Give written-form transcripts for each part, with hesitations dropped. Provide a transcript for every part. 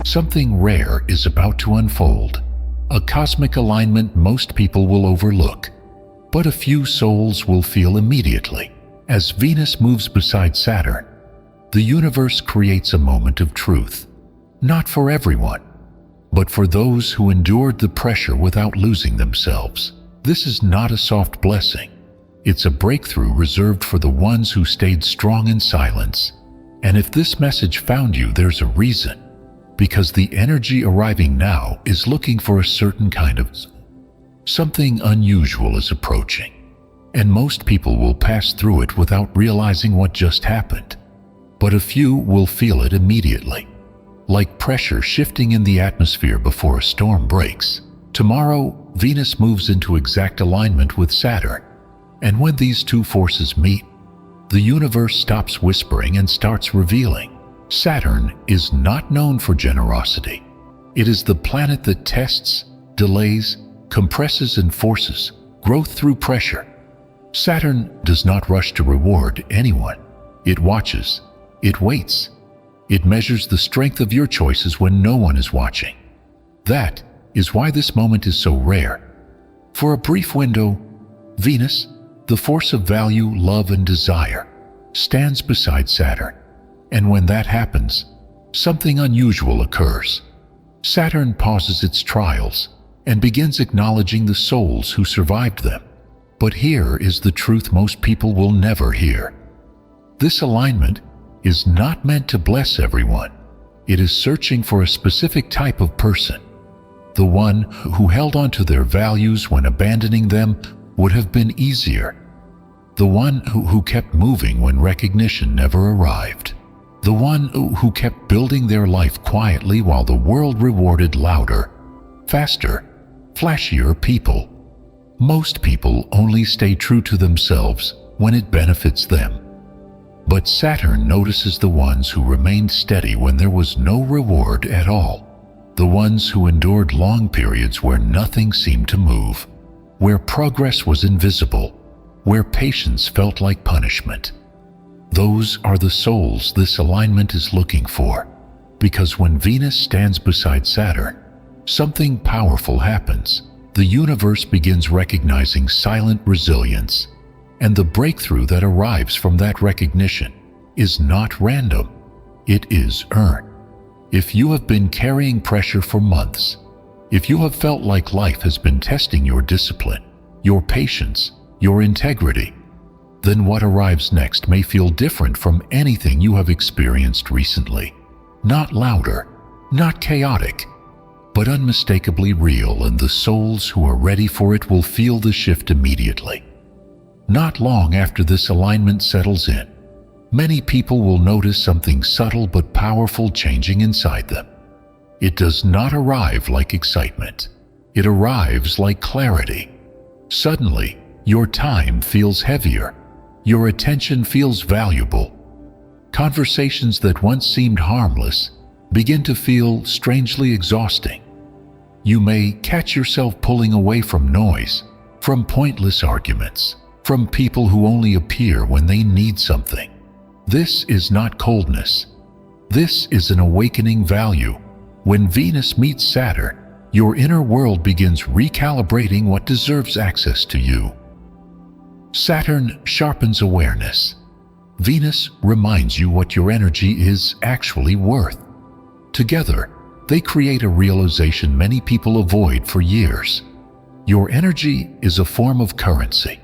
Something rare is about to unfold, a cosmic alignment most people will overlook, but a few souls will feel immediately. As Venus moves beside Saturn, the universe creates a moment of truth, not for everyone, but for those who endured the pressure without losing themselves. This is not a soft blessing. It's a breakthrough reserved for the ones who stayed strong in silence. And if this message found you, there's a reason. Because the energy arriving now is looking for a certain kind of something unusual is approaching. And most people will pass through it without realizing what just happened. But a few will feel it immediately, like pressure shifting in the atmosphere before a storm breaks. Tomorrow, Venus moves into exact alignment with Saturn. And when these two forces meet, the universe stops whispering and starts revealing. Saturn is not known for generosity. It is the planet that tests, delays, compresses, and forces growth through pressure. Saturn does not rush to reward anyone. It watches, it waits, it measures the strength of your choices when no one is watching. That is why this moment is so rare. For a brief window, Venus, the force of value, love, and desire, stands beside Saturn. And when that happens, something unusual occurs. Saturn pauses its trials and begins acknowledging the souls who survived them. But here is the truth most people will never hear. This alignment is not meant to bless everyone. It is searching for a specific type of person. The one who held on to their values when abandoning them would have been easier. The one who kept moving when recognition never arrived. The one who kept building their life quietly while the world rewarded louder, faster, flashier people. Most people only stay true to themselves when it benefits them. But Saturn notices the ones who remained steady when there was no reward at all. The ones who endured long periods where nothing seemed to move, where progress was invisible, where patience felt like punishment. Those are the souls this alignment is looking for, because when Venus stands beside Saturn, something powerful happens. The universe begins recognizing silent resilience, and the breakthrough that arrives from that recognition is not random, it is earned. If you have been carrying pressure for months, if you have felt like life has been testing your discipline, your patience, your integrity, then what arrives next may feel different from anything you have experienced recently. Not louder, not chaotic, but unmistakably real, and the souls who are ready for it will feel the shift immediately. Not long after this alignment settles in, many people will notice something subtle but powerful changing inside them. It does not arrive like excitement. It arrives like clarity. Suddenly, your time feels heavier. Your attention feels valuable. Conversations that once seemed harmless begin to feel strangely exhausting. You may catch yourself pulling away from noise, from pointless arguments, from people who only appear when they need something. This is not coldness. This is an awakening value. When Venus meets Saturn, your inner world begins recalibrating what deserves access to you. Saturn sharpens awareness. Venus reminds you what your energy is actually worth. Together, they create a realization many people avoid for years. Your energy is a form of currency,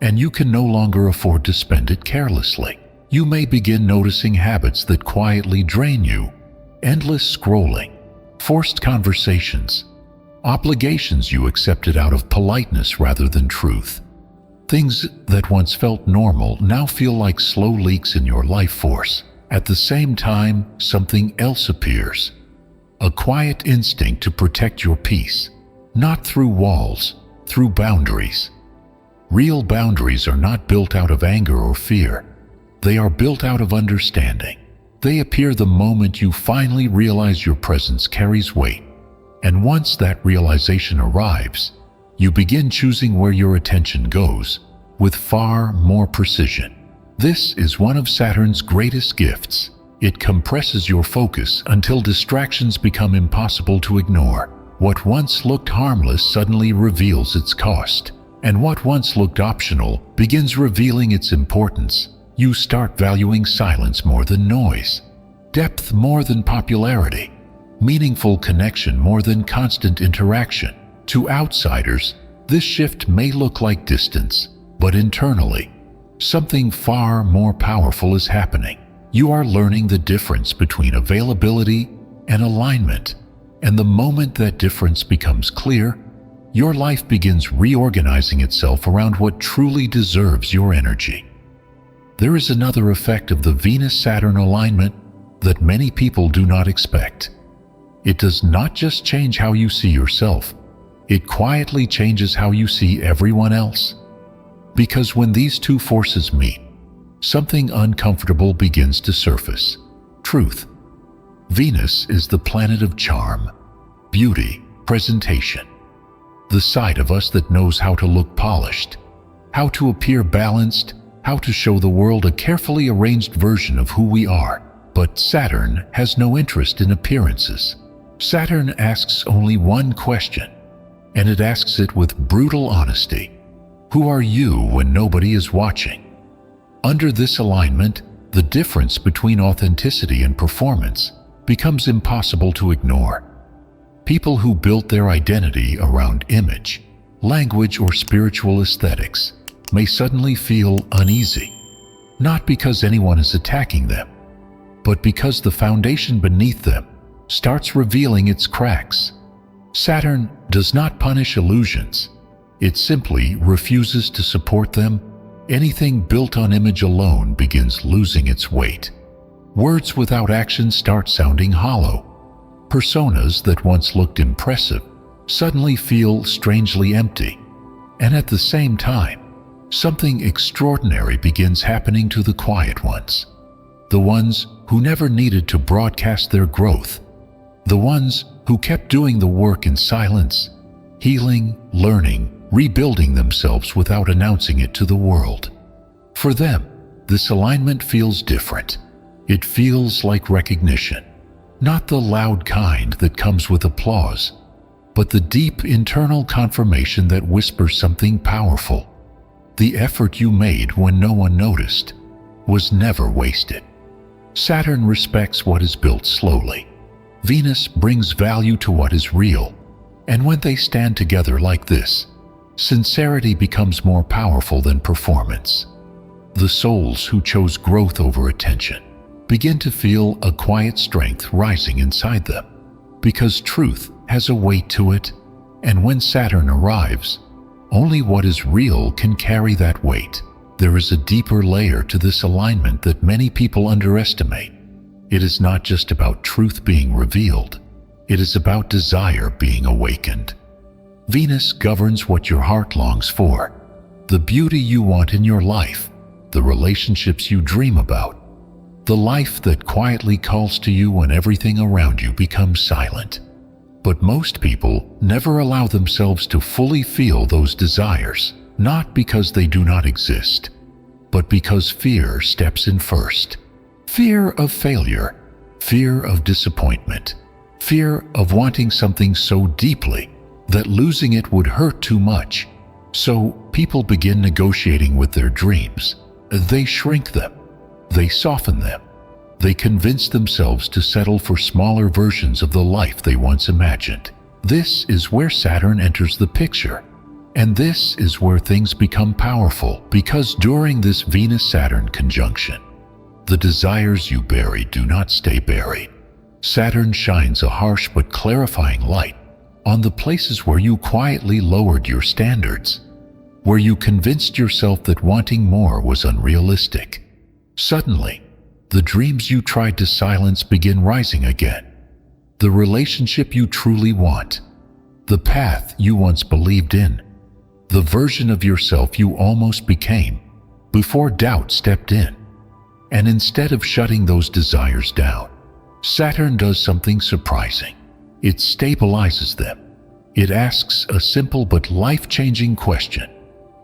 and you can no longer afford to spend it carelessly. You may begin noticing habits that quietly drain you: endless scrolling, forced conversations, obligations you accepted out of politeness rather than truth. Things that once felt normal now feel like slow leaks in your life force. At the same time, something else appears. A quiet instinct to protect your peace, not through walls, through boundaries. Real boundaries are not built out of anger or fear. They are built out of understanding. They appear the moment you finally realize your presence carries weight. And once that realization arrives, you begin choosing where your attention goes with far more precision. This is one of Saturn's greatest gifts. It compresses your focus until distractions become impossible to ignore. What once looked harmless suddenly reveals its cost, and what once looked optional begins revealing its importance. You start valuing silence more than noise, depth more than popularity, meaningful connection more than constant interaction. To outsiders, this shift may look like distance, but internally, something far more powerful is happening. You are learning the difference between availability and alignment, and the moment that difference becomes clear, your life begins reorganizing itself around what truly deserves your energy. There is another effect of the Venus-Saturn alignment that many people do not expect. It does not just change how you see yourself, it quietly changes how you see everyone else. Because when these two forces meet, something uncomfortable begins to surface. Truth. Venus is the planet of charm, beauty, presentation. The side of us that knows how to look polished, how to appear balanced, how to show the world a carefully arranged version of who we are. But Saturn has no interest in appearances. Saturn asks only one question, and it asks it with brutal honesty. Who are you when nobody is watching? Under this alignment, the difference between authenticity and performance becomes impossible to ignore. People who built their identity around image, language, or spiritual aesthetics may suddenly feel uneasy, not because anyone is attacking them, but because the foundation beneath them starts revealing its cracks. Saturn does not punish illusions. It simply refuses to support them. Anything built on image alone begins losing its weight. Words without action start sounding hollow. Personas that once looked impressive suddenly feel strangely empty. And at the same time, something extraordinary begins happening to the quiet ones. The ones who never needed to broadcast their growth. The ones who kept doing the work in silence, healing, learning, rebuilding themselves without announcing it to the world. For them, this alignment feels different. It feels like recognition, not the loud kind that comes with applause, but the deep internal confirmation that whispers something powerful. The effort you made when no one noticed was never wasted. Saturn respects what is built slowly. Venus brings value to what is real. And when they stand together like this, sincerity becomes more powerful than performance. The souls who chose growth over attention begin to feel a quiet strength rising inside them, because truth has a weight to it, and when Saturn arrives, only what is real can carry that weight. There is a deeper layer to this alignment that many people underestimate. It is not just about truth being revealed. It is about desire being awakened. Venus governs what your heart longs for, the beauty you want in your life, the relationships you dream about, the life that quietly calls to you when everything around you becomes silent. But most people never allow themselves to fully feel those desires, not because they do not exist, but because fear steps in first. Fear of failure, fear of disappointment, fear of wanting something so deeply that losing it would hurt too much. So people begin negotiating with their dreams. They shrink them. They soften them. They convince themselves to settle for smaller versions of the life they once imagined. This is where Saturn enters the picture. And this is where things become powerful, because during this Venus-Saturn conjunction, the desires you bury do not stay buried. Saturn shines a harsh but clarifying light on the places where you quietly lowered your standards, where you convinced yourself that wanting more was unrealistic. Suddenly, the dreams you tried to silence begin rising again. The relationship you truly want, the path you once believed in, the version of yourself you almost became before doubt stepped in. And instead of shutting those desires down, Saturn does something surprising. It stabilizes them. It asks a simple but life-changing question.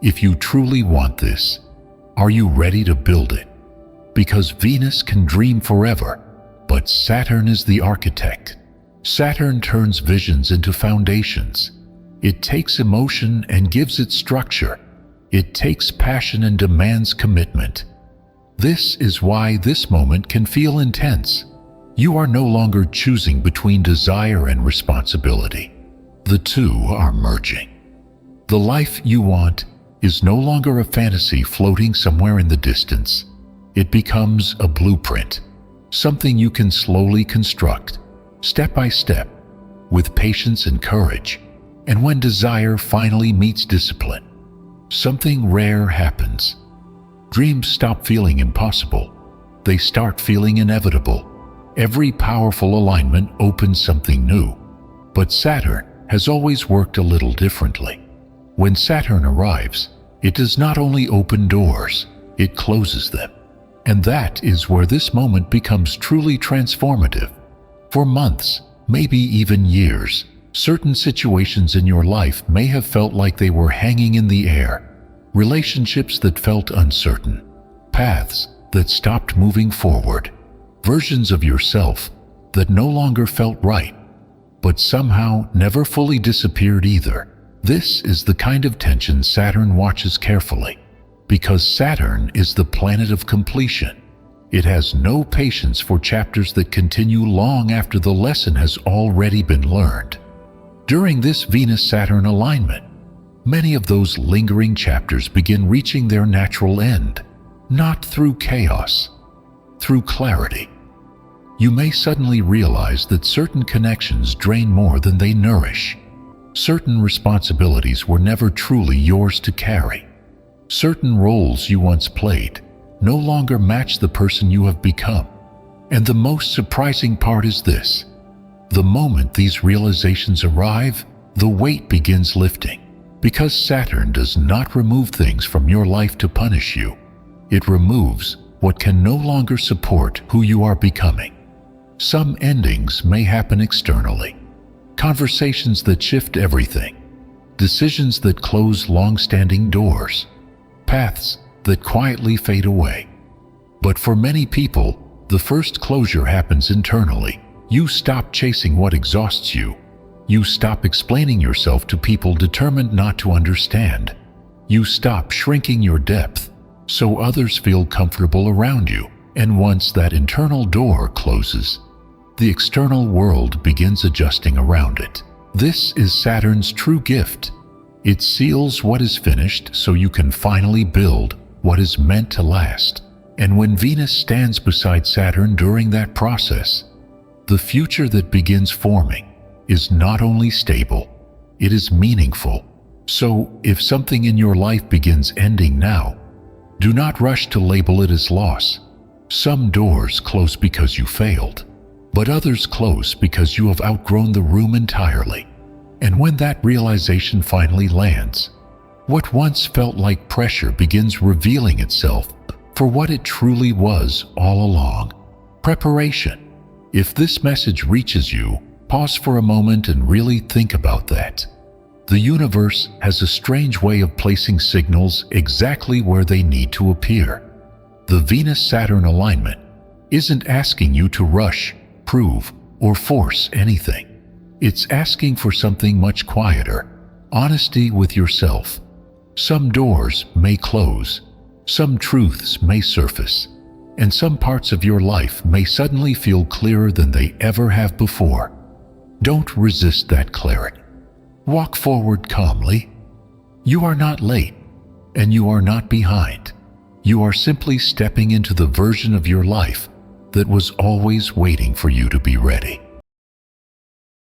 If you truly want this, are you ready to build it? Because Venus can dream forever, But Saturn is the architect. Saturn turns visions into foundations. It takes emotion and gives it structure. It takes passion and demands commitment. This is why this moment can feel intense. You are no longer choosing between desire and responsibility. The two are merging. The life you want is no longer a fantasy floating somewhere in the distance. It becomes a blueprint, something you can slowly construct, step by step, with patience and courage. And when desire finally meets discipline, something rare happens. Dreams stop feeling impossible. They start feeling inevitable. Every powerful alignment opens something new. But Saturn has always worked a little differently. When Saturn arrives, it does not only open doors, it closes them. And that is where this moment becomes truly transformative. For months, maybe even years, certain situations in your life may have felt like they were hanging in the air. Relationships that felt uncertain, paths that stopped moving forward, versions of yourself that no longer felt right, but somehow never fully disappeared either. This is the kind of tension Saturn watches carefully, because Saturn is the planet of completion. It has no patience for chapters that continue long after the lesson has already been learned. During this Venus-Saturn alignment, many of those lingering chapters begin reaching their natural end, not through chaos, through clarity. You may suddenly realize that certain connections drain more than they nourish. Certain responsibilities were never truly yours to carry. Certain roles you once played no longer match the person you have become. And the most surprising part is this: the moment these realizations arrive, the weight begins lifting. Because Saturn does not remove things from your life to punish you. It removes what can no longer support who you are becoming. Some endings may happen externally. Conversations that shift everything. Decisions that close long-standing doors. Paths that quietly fade away. But for many people, the first closure happens internally. You stop chasing what exhausts you. You stop explaining yourself to people determined not to understand. You stop shrinking your depth so others feel comfortable around you. And once that internal door closes, the external world begins adjusting around it. This is Saturn's true gift. It seals what is finished so you can finally build what is meant to last. And when Venus stands beside Saturn during that process, the future that begins forming is not only stable, it is meaningful. So, if something in your life begins ending now, do not rush to label it as loss. Some doors close because you failed, but others close because you have outgrown the room entirely. And when that realization finally lands, what once felt like pressure begins revealing itself for what it truly was all along: preparation. If this message reaches you, pause for a moment and really think about that. The universe has a strange way of placing signals exactly where they need to appear. The Venus-Saturn alignment isn't asking you to rush, prove, or force anything. It's asking for something much quieter: honesty with yourself. Some doors may close, some truths may surface, and some parts of your life may suddenly feel clearer than they ever have before. Don't resist that clarity. Walk forward calmly. You are not late, and you are not behind. You are simply stepping into the version of your life that was always waiting for you to be ready.